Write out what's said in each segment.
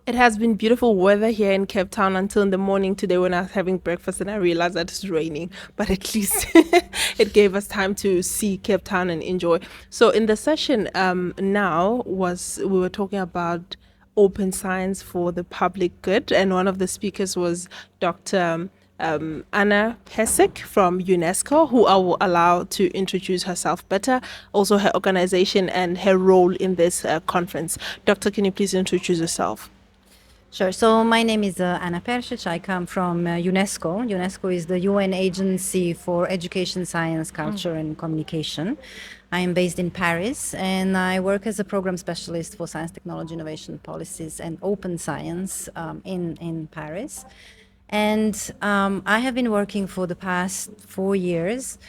It has been beautiful weather here in Cape Town until in the morning today when I was having breakfast and I realized that it's raining. But at least it gave us time to see Cape Town and enjoy. So in the session now was we were talking about open science for the public good, and one of the speakers was Dr. Anna Persic from UNESCO, who I will allow to introduce herself better, also her organization and her role in this conference. Doctor, can you please introduce yourself? Sure. So my name is Anna Persic. I come from UNESCO. UNESCO is the UN agency for education, science, culture, and communication. I am based in Paris, and I work as a program specialist for science, technology, innovation policies, and open science in Paris. And I have been working for the past 4 years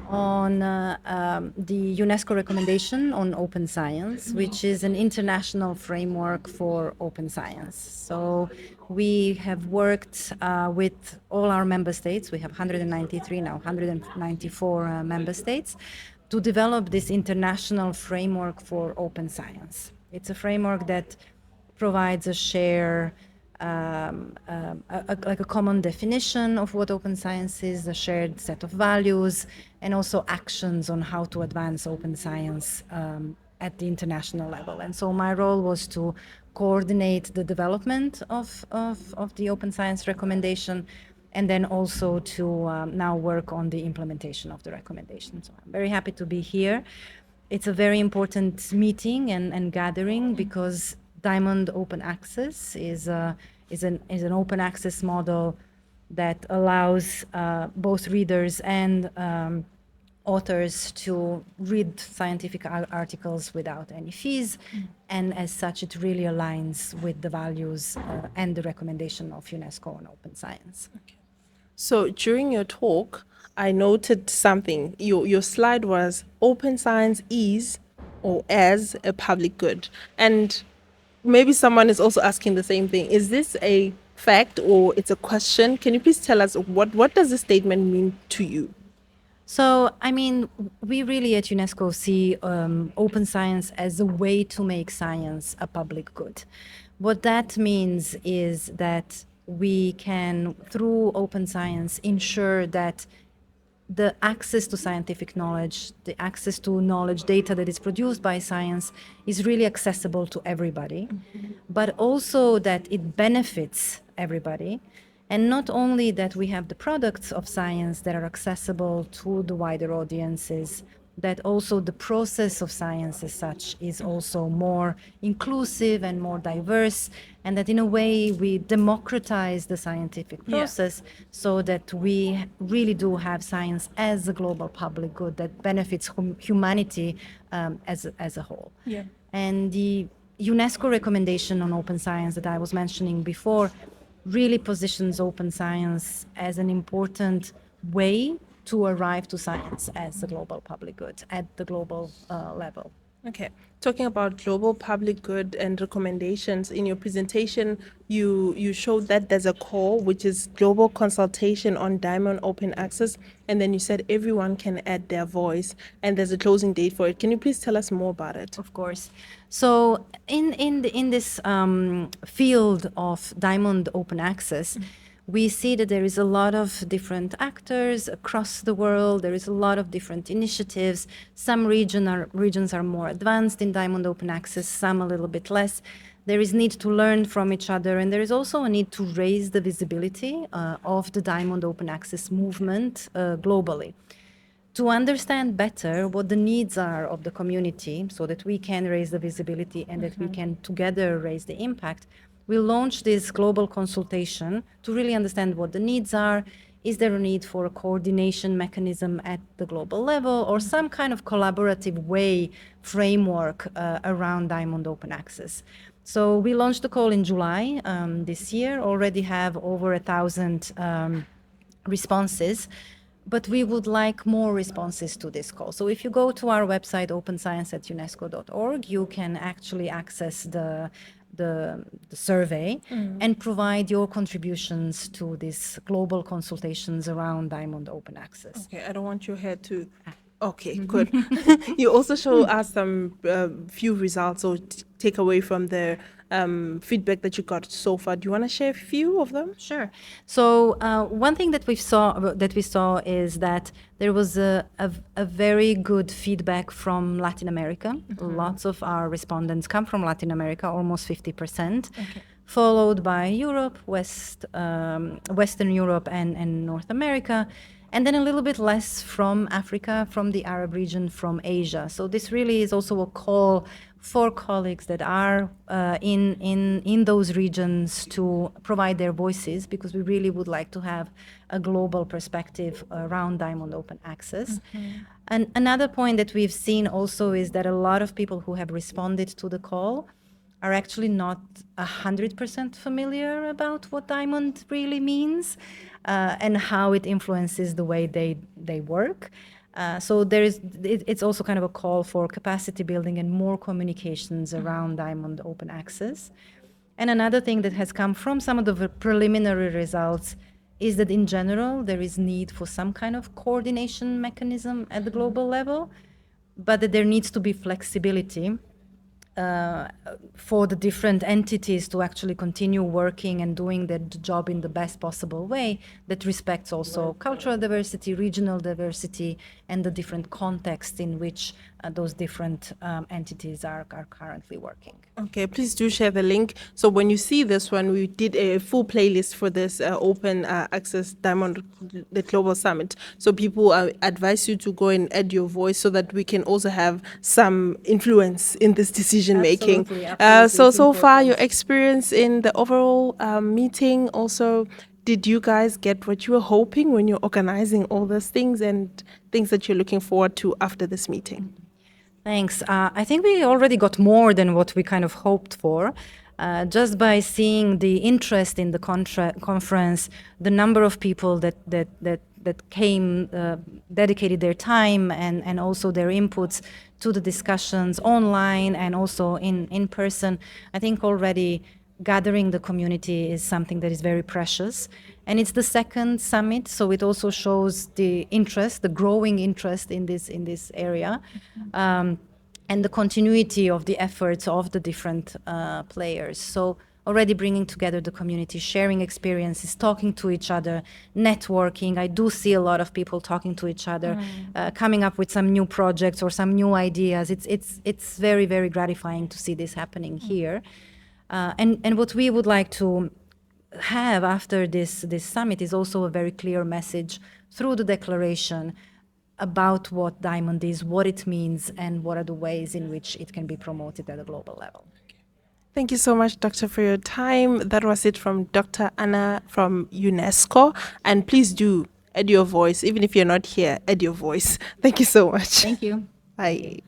on the UNESCO recommendation on open science, which is an international framework for open science. So we have worked with all our member states. We have 193 now, 194 member states, to develop this international framework for open science. It's a framework that provides a share like a common definition of what open science is, a shared set of values, and also actions on how to advance open science at the international level. And so my role was to coordinate the development of the open science recommendation, and then also to now work on the implementation of the recommendation. So I'm very happy to be here. It's a very important meeting and gathering because Diamond Open Access is an open access model that allows both readers and authors to read scientific articles without any fees. And as such, it really aligns with the values and the recommendation of UNESCO on open science. So during your talk, I noted something. Your slide was open science is or as a public good. And maybe someone is also asking the same thing. Is this a fact or it's a question? Can you please tell us what does the statement mean to you? So, I mean, we really at UNESCO see open science as a way to make science a public good. What that means is that we can, through open science, ensure that the access to scientific knowledge, the access to knowledge data that is produced by science is really accessible to everybody, but also that it benefits everybody. And not only that we have the products of science that are accessible to the wider audiences, that also the process of science as such is also more inclusive and more diverse, and that in a way we democratize the scientific process so that we really do have science as a global public good that benefits humanity as a whole. Yeah. And the UNESCO recommendation on open science that I was mentioning before really positions open science as an important way to arrive to science as a global public good at the global level. Okay. Talking about global public good and recommendations, in your presentation, you showed that there's a call, which is global consultation on Diamond Open Access, and then you said everyone can add their voice, and there's a closing date for it. Can you please tell us more about it? Of course. So in this field of Diamond Open Access, we see that there is a lot of different actors across the world. There is a lot of different initiatives. Some regions are more advanced in Diamond Open Access, some a little bit less. There is need to learn from each other, and there is also a need to raise the visibility of the Diamond Open Access movement globally. To understand better what the needs are of the community so that we can raise the visibility and that we can together raise the impact, we launched this global consultation to really understand what the needs are. Is there a need for a coordination mechanism at the global level or some kind of collaborative way framework around Diamond Open Access? So we launched the call in July this year, already have over 1,000 responses, but we would like more responses to this call. So if you go to our website, openscience@unesco.org, you can actually access the survey and provide your contributions to these global consultations around Diamond Open Access. Okay, I don't want your hair to Okay, good. You also show us some few results or take away from the feedback that you got so far. Do you want to share a few of them? Sure. So one thing that we saw is that there was a very good feedback from Latin America. Lots of our respondents come from Latin America, almost 50%, followed by Europe, Western Europe, and North America. And then a little bit less from Africa, from the Arab region, from Asia. So this really is also a call for colleagues that are in those regions to provide their voices, because we really would like to have a global perspective around Diamond Open Access. And another point that we've seen also is that a lot of people who have responded to the call are actually not 100% familiar about what diamond really means and how it influences the way they work. So it's also kind of a call for capacity building and more communications around diamond open access. And another thing that has come from some of the preliminary results is that in general, there is need for some kind of coordination mechanism at the global level, but that there needs to be flexibility for the different entities to actually continue working and doing their job in the best possible way that respects also cultural diversity, regional diversity, and the different contexts in which those different entities are currently working. Okay, please do share the link. So when you see this one, we did a full playlist for this open access Diamond, the Global Summit. So people advise you to go and add your voice so that we can also have some influence in this decision making. Absolutely. So far, your experience in the overall meeting also, did you guys get what you were hoping when you're organizing all those things and things that you're looking forward to after this meeting? Thanks. I think we already got more than what we kind of hoped for. Just by seeing the interest in the conference, the number of people that came, dedicated their time and also their inputs to the discussions online and also in person, I think already gathering the community is something that is very precious. And it's the second summit, so it also shows the interest, the growing interest in this area, and the continuity of the efforts of the different players. So already bringing together the community, sharing experiences, talking to each other, networking. I do see a lot of people talking to each other, coming up with some new projects or some new ideas. It's very, very gratifying to see this happening here. And what we would like to have after this summit is also a very clear message through the declaration about what diamond is, what it means, and what are the ways in which it can be promoted at a global level. Thank you so much, Doctor, for your time. That was it from Dr. Anna from UNESCO. And please do add your voice. Even if you're not here, add your voice. Thank you so much. Thank you. Bye.